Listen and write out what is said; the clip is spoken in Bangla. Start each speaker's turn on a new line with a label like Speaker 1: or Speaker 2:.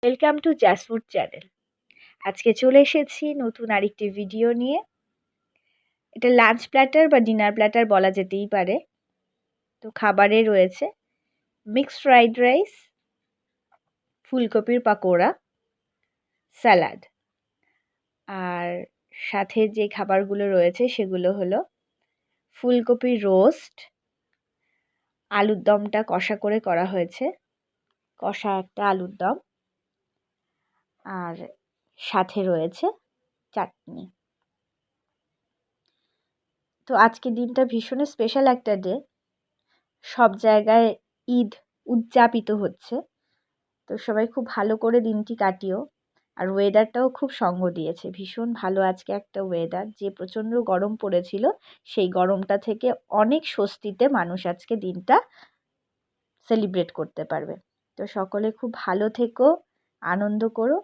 Speaker 1: Welcome to জাসফুড channel. আজকে চলে এসেছি নতুন আরেকটি ভিডিও নিয়ে। এটা লাঞ্চ প্ল্যাটার বা ডিনার প্ল্যাটার বলা যেতেই পারে। তো খাবারে রয়েছে মিক্সড ফ্রাইড রাইস, ফুলকপির পাকোড়া, স্যালাড। আর সাথে যে খাবারগুলো রয়েছে সেগুলো হলো ফুলকপির রোস্ট, আলুর দমটা কষা করে করা হয়েছে, কষা একটা আলুর দম, আর সাথে রয়েছে চাটনি। তো আজকের দিনটা ভীষণ স্পেশাল একটা ডে। সব জায়গায় ঈদ উদযাপিত হচ্ছে। তো সবাই খুব ভালো করে দিনটি কাটিও। আর ওয়েদারটাও খুব সঙ্গ দিয়েছে, ভীষণ ভালো আজকে একটা ওয়েদার। যে প্রচণ্ড গরম পড়েছিল সেই গরমটা থেকে অনেক স্বস্তিতে মানুষ আজকে দিনটা সেলিব্রেট করতে পারবে। তো সকলে খুব ভালো থেকো, আনন্দ করো,